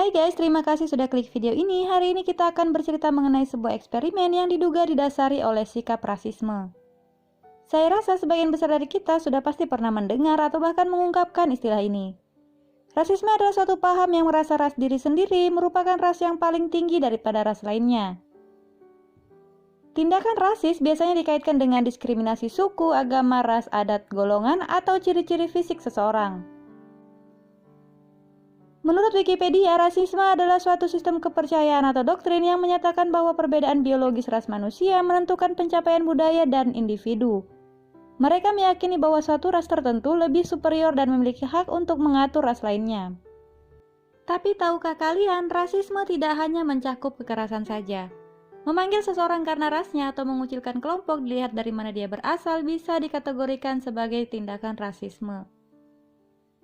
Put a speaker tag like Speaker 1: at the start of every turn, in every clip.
Speaker 1: Hai guys, terima kasih sudah klik video ini. Hari ini kita akan bercerita mengenai sebuah eksperimen yang diduga didasari oleh sikap rasisme. Saya rasa sebagian besar dari kita sudah pasti pernah mendengar atau bahkan mengungkapkan istilah ini. Rasisme adalah suatu paham yang merasa ras diri sendiri merupakan ras yang paling tinggi daripada ras lainnya. Tindakan rasis biasanya dikaitkan dengan diskriminasi suku, agama, ras, adat, golongan, atau ciri-ciri fisik seseorang. Menurut Wikipedia, rasisme adalah suatu sistem kepercayaan atau doktrin yang menyatakan bahwa perbedaan biologis ras manusia menentukan pencapaian budaya dan individu. Mereka meyakini bahwa suatu ras tertentu lebih superior dan memiliki hak untuk mengatur ras lainnya. Tapi tahukah kalian, rasisme tidak hanya mencakup kekerasan saja. Memanggil seseorang karena rasnya atau mengucilkan kelompok dilihat dari mana dia berasal bisa dikategorikan sebagai tindakan rasisme.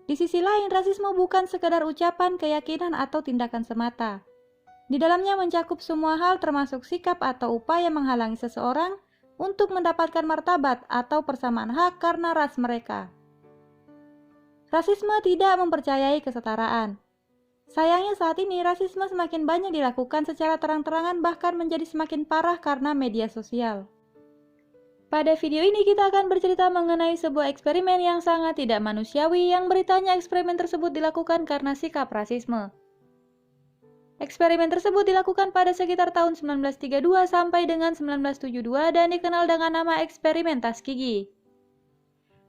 Speaker 1: Di sisi lain, rasisme bukan sekedar ucapan, keyakinan, atau tindakan semata. Di dalamnya mencakup semua hal termasuk sikap atau upaya menghalangi seseorang untuk mendapatkan martabat atau persamaan hak karena ras mereka. Rasisme tidak mempercayai kesetaraan. Sayangnya saat ini rasisme semakin banyak dilakukan secara terang-terangan bahkan menjadi semakin parah karena media sosial. Pada video ini kita akan bercerita mengenai sebuah eksperimen yang sangat tidak manusiawi yang beritanya eksperimen tersebut dilakukan karena sikap rasisme. Eksperimen tersebut dilakukan pada sekitar tahun 1932 sampai dengan 1972 dan dikenal dengan nama eksperimen Tuskegee.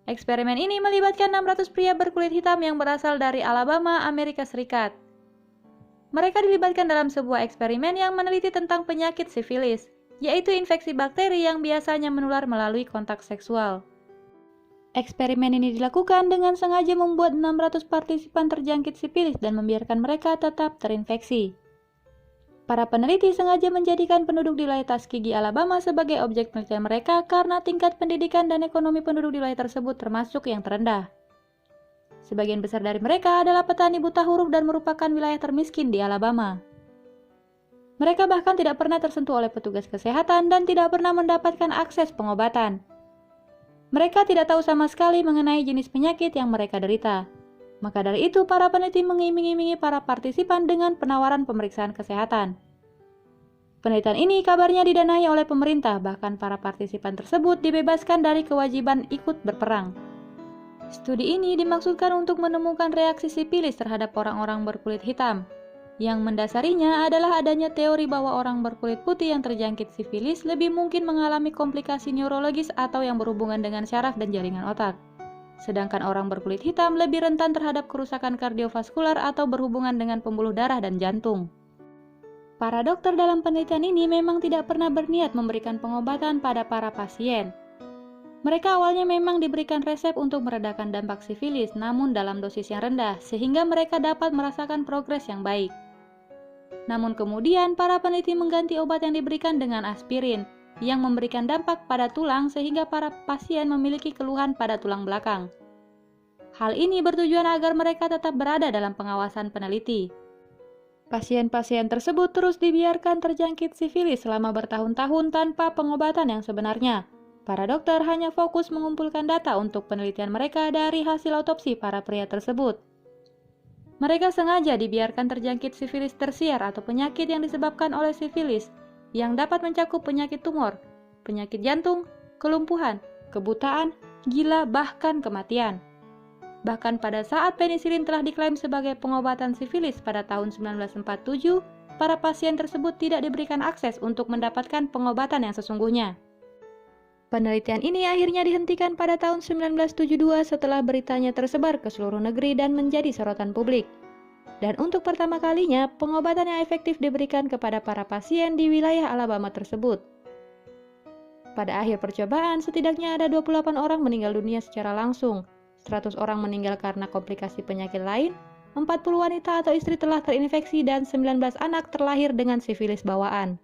Speaker 1: Eksperimen ini melibatkan 600 pria berkulit hitam yang berasal dari Alabama, Amerika Serikat. Mereka dilibatkan dalam sebuah eksperimen yang meneliti tentang penyakit sifilis, yaitu infeksi bakteri yang biasanya menular melalui kontak seksual. Eksperimen ini dilakukan dengan sengaja membuat 600 partisipan terjangkit sifilis dan membiarkan mereka tetap terinfeksi. Para peneliti sengaja menjadikan penduduk di wilayah Tuskegee, Alabama sebagai objek penelitian mereka karena tingkat pendidikan dan ekonomi penduduk di wilayah tersebut termasuk yang terendah. Sebagian besar dari mereka adalah petani buta huruf dan merupakan wilayah termiskin di Alabama. Mereka bahkan tidak pernah tersentuh oleh petugas kesehatan dan tidak pernah mendapatkan akses pengobatan. Mereka tidak tahu sama sekali mengenai jenis penyakit yang mereka derita. Maka dari itu, para peneliti mengiming-imingi para partisipan dengan penawaran pemeriksaan kesehatan. Penelitian ini kabarnya didanai oleh pemerintah, bahkan para partisipan tersebut dibebaskan dari kewajiban ikut berperang. Studi ini dimaksudkan untuk menemukan reaksi sifilis terhadap orang-orang berkulit hitam. Yang mendasarinya adalah adanya teori bahwa orang berkulit putih yang terjangkit sifilis lebih mungkin mengalami komplikasi neurologis atau yang berhubungan dengan syaraf dan jaringan otak. Sedangkan orang berkulit hitam lebih rentan terhadap kerusakan kardiovaskular atau berhubungan dengan pembuluh darah dan jantung. Para dokter dalam penelitian ini memang tidak pernah berniat memberikan pengobatan pada para pasien. Mereka awalnya memang diberikan resep untuk meredakan dampak sifilis, namun dalam dosis yang rendah, sehingga mereka dapat merasakan progres yang baik. Namun kemudian, para peneliti mengganti obat yang diberikan dengan aspirin, yang memberikan dampak pada tulang sehingga para pasien memiliki keluhan pada tulang belakang. Hal ini bertujuan agar mereka tetap berada dalam pengawasan peneliti. Pasien-pasien tersebut terus dibiarkan terjangkit sifilis selama bertahun-tahun tanpa pengobatan yang sebenarnya. Para dokter hanya fokus mengumpulkan data untuk penelitian mereka dari hasil otopsi para pria tersebut. Mereka sengaja dibiarkan terjangkit sifilis tersier atau penyakit yang disebabkan oleh sifilis, yang dapat mencakup penyakit tumor, penyakit jantung, kelumpuhan, kebutaan, gila, bahkan kematian. Bahkan pada saat penisilin telah diklaim sebagai pengobatan sifilis pada tahun 1947, para pasien tersebut tidak diberikan akses untuk mendapatkan pengobatan yang sesungguhnya. Penelitian ini akhirnya dihentikan pada tahun 1972 setelah beritanya tersebar ke seluruh negeri dan menjadi sorotan publik. Dan untuk pertama kalinya, pengobatan yang efektif diberikan kepada para pasien di wilayah Alabama tersebut. Pada akhir percobaan, setidaknya ada 28 orang meninggal dunia secara langsung, 100 orang meninggal karena komplikasi penyakit lain, 40 wanita atau istri telah terinfeksi dan 19 anak terlahir dengan sifilis bawaan.